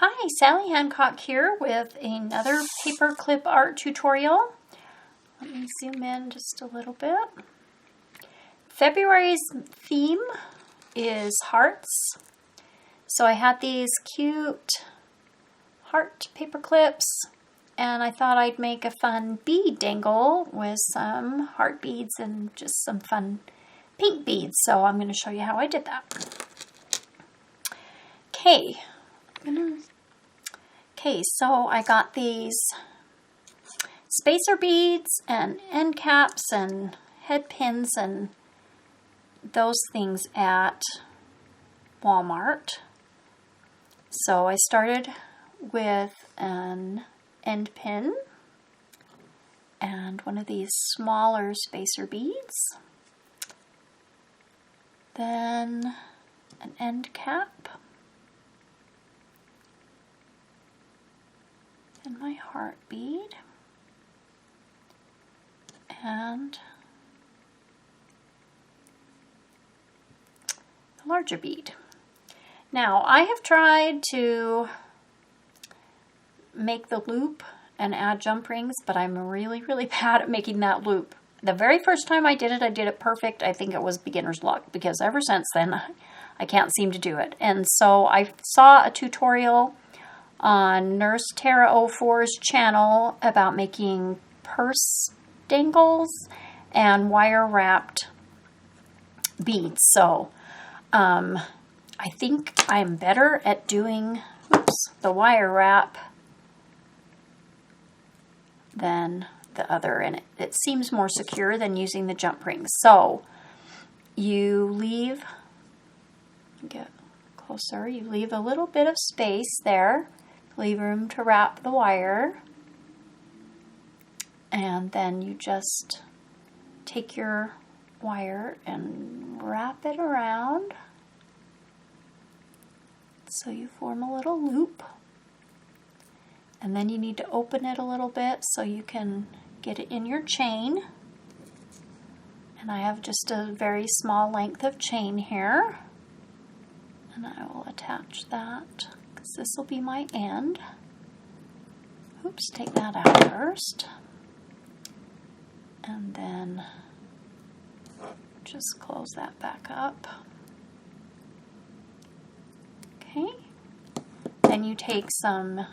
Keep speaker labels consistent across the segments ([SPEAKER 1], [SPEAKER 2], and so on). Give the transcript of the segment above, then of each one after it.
[SPEAKER 1] Hi, Sally Hancock here with another paper clip art tutorial. Let me zoom in just a little bit. February's theme is hearts. So I had these cute heart paper clips and I thought I'd make a fun bead dangle with some heart beads and just some fun pink beads. So I'm going to show you how I did that. Okay, so I got these spacer beads and end caps and head pins and those things at Walmart. So I started with an end pin and one of these smaller spacer beads, then an end cap, and my heart bead, and the larger bead. Now I have tried to make the loop and add jump rings, but I'm really bad at making that loop. The very first time I did it perfect. I think it was beginner's luck because ever since then I can't seem to do it. And so I saw a tutorial on Nurse Tara 04's channel about making purse dangles and wire wrapped beads. So I think I'm better at doing the wire wrap than the other, and it seems more secure than using the jump rings. So you leave, get closer, you leave a little bit of space there, leave room to wrap the wire, and then you just take your wire and wrap it around so you form a little loop, and then you need to open it a little bit so you can get it in your chain. And I have just a very small length of chain here, and I will attach that because this will be my end. Oops, take that out first, and then just close that back up. Okay, then you take some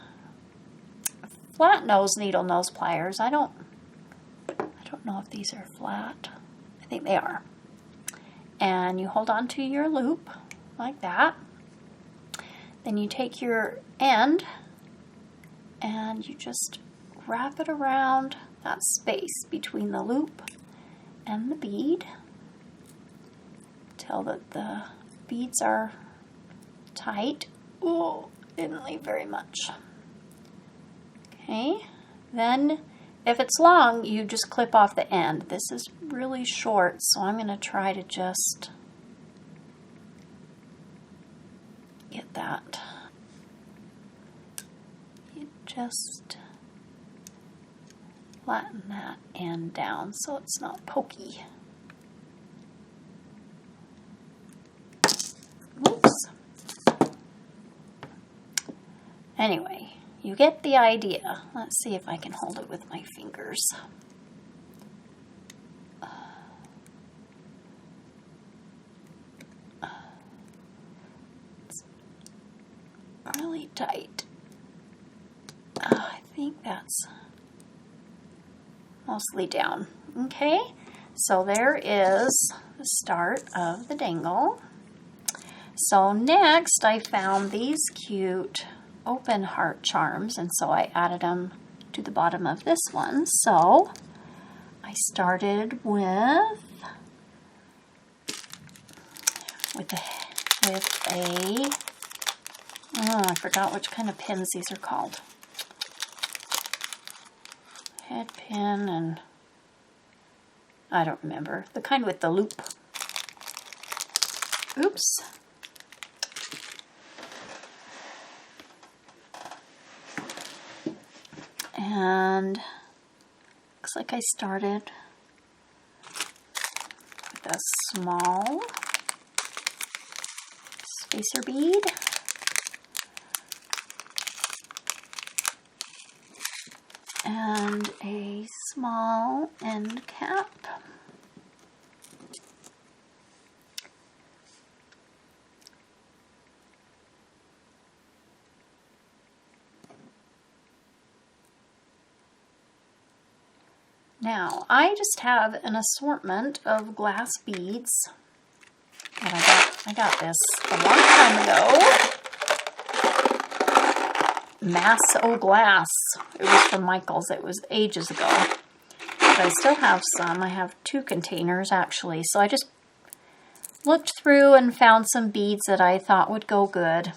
[SPEAKER 1] flat nose needle nose pliers. I don't know if these are flat. I think they are. And you hold on to your loop like that. Then you take your end and you just wrap it around that space between the loop and the bead till the beads are tight. Oh, didn't leave very much. Okay, then if it's long, you just clip off the end. This is really short, so I'm going to try to just get that. You just flatten that end down so it's not pokey. Oops. Anyway, you get the idea. Let's see if I can hold it with my fingers. It's really tight. I think that's mostly down. Okay, so there is the start of the dangle. So next I found these cute open heart charms, and so I added them to the bottom of this one. So I started with a I forgot which kind of pins these are called. Head pin, and I don't remember. The kind with the loop. Oops. And looks like I started with a small spacer bead, and a small end cap. Now, I just have an assortment of glass beads, and I got this a long time ago. Masso glass. It was from Michael's. It was ages ago. But I still have some. I have 2 containers, actually. So I just looked through and found some beads that I thought would go good.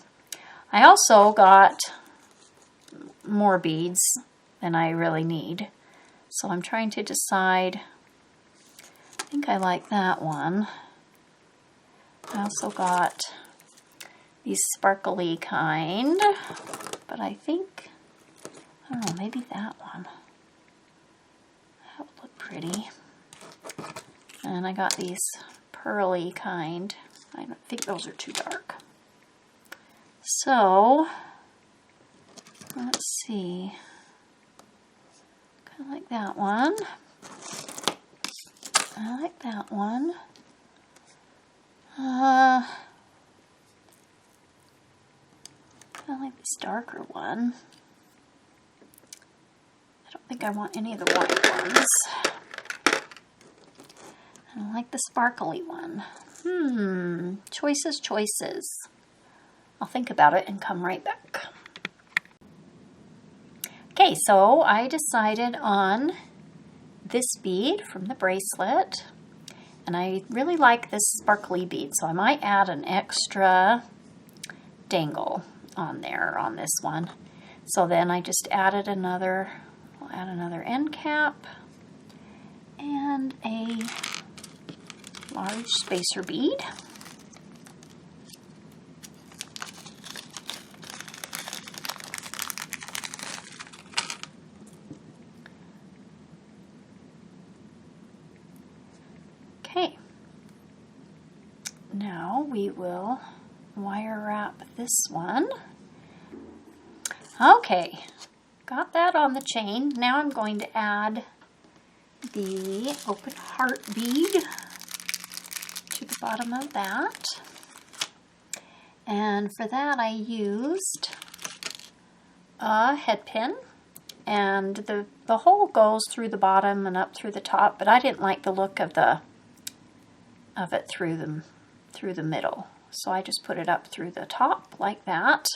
[SPEAKER 1] I also got more beads than I really need. So I'm trying to decide. I think I like that one. I also got these sparkly kind, but I think, I don't know, maybe that one. That would look pretty. And I got these pearly kind. I don't think those are too dark. So, let's see. I like that one. I like that one. I like this darker one. I don't think I want any of the white ones. I like the sparkly one. Choices, choices. I'll think about it and come right back. Okay, so I decided on this bead from the bracelet, and I really like this sparkly bead, so I might add an extra dangle on there on this one. So then I just added another, I'll add another end cap and a large spacer bead. Okay, now we will wire wrap this one. Okay, got that on the chain. Now I'm going to add the open heart bead to the bottom of that. And for that I used a head pin, and the hole goes through the bottom and up through the top, but I didn't like the look of it through the middle. So I just put it up through the top like that.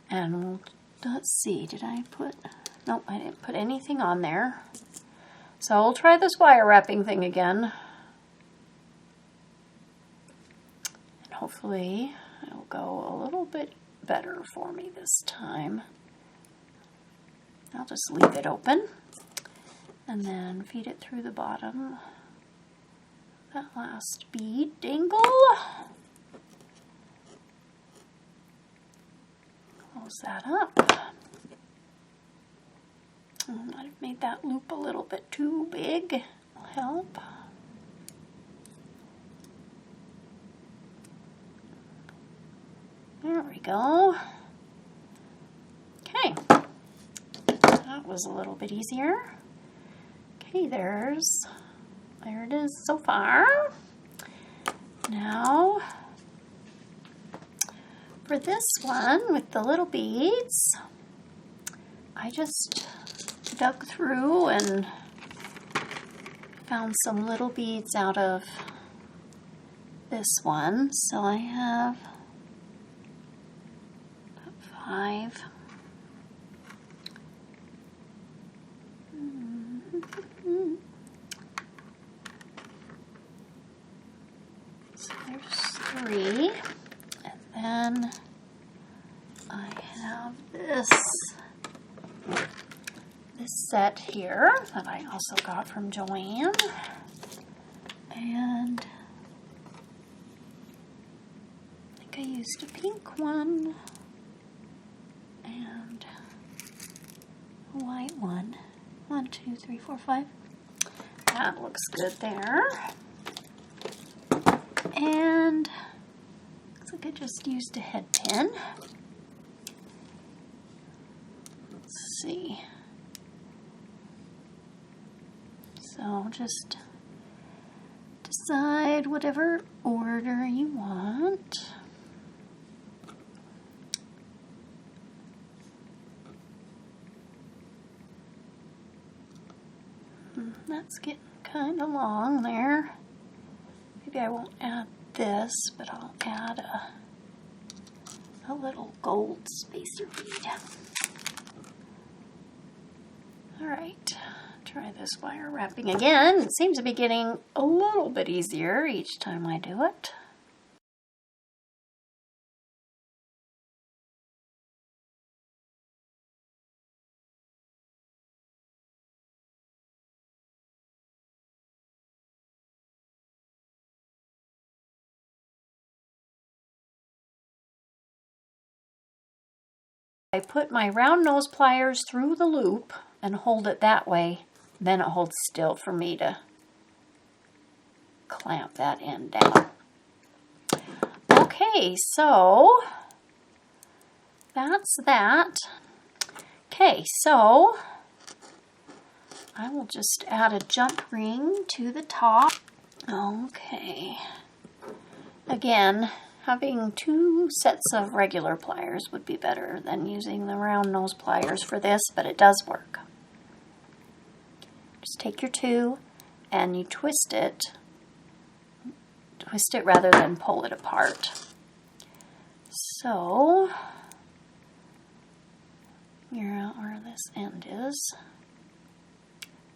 [SPEAKER 1] And let's see, did I put, nope, I didn't put anything on there. So we'll try this wire wrapping thing again. And hopefully it'll go a little bit better for me this time. I'll just leave it open and then feed it through the bottom. That last bead dangle. Close that up. I might have made that loop a little bit too big. Will help. There we go. Okay. That was a little bit easier. Okay, there it is so far. Now, for this one with the little beads, I just dug through and found some little beads out of this one. So I have about 5. So there's 3, and then I have this set here that I also got from Joanne, and I think I used a pink one and a white one. 1, 2, 3, 4, 5. That looks good there. And looks like I just used a head pin. Let's see. So just decide whatever order you want. That's getting kind of long there. Maybe I won't add this, but I'll add a little gold spacer bead. Alright, try this wire wrapping again. It seems to be getting a little bit easier each time I do it. I put my round nose pliers through the loop and hold it that way, then it holds still for me to clamp that end down. Okay, so that's that. Okay, so I will just add a jump ring to the top. Okay, again, having 2 sets of regular pliers would be better than using the round nose pliers for this, but it does work. Just take your 2 and you twist it rather than pull it apart. So, figure out where this end is.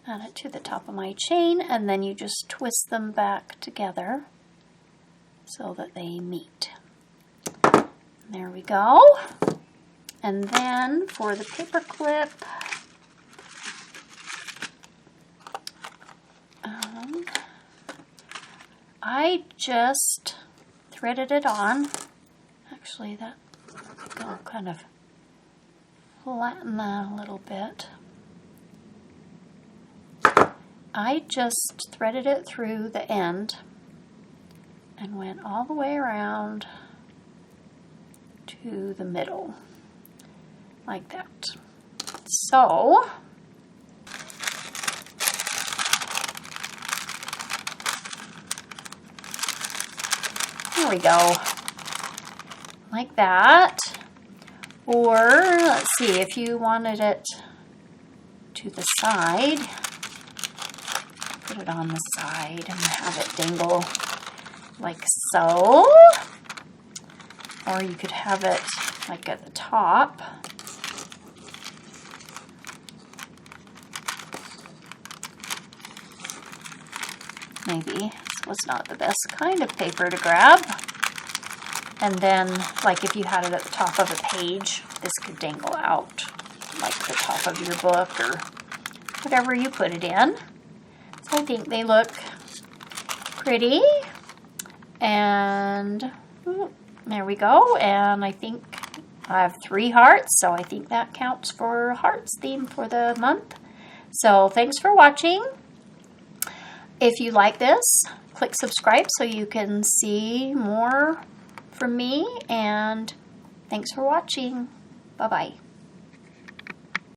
[SPEAKER 1] Add it to the top of my chain, and then you just twist them back together so that they meet. There we go. And then for the paper clip, I just threaded it on. Actually, that will kind of flatten that a little bit. I just threaded it through the end and went all the way around to the middle, like that. So, there we go, like that. Or, let's see, if you wanted it to the side, put it on the side and have it dangle like so. Or you could have it like at the top. Maybe this was not the best kind of paper to grab. And then, like if you had it at the top of a page, this could dangle out like the top of your book or whatever you put it in. So I think they look pretty. And there we go. And I think I have 3 hearts, so I think that counts for hearts theme for the month. So thanks for watching. If you like this, click subscribe so you can see more from me, and thanks for watching. Bye-bye.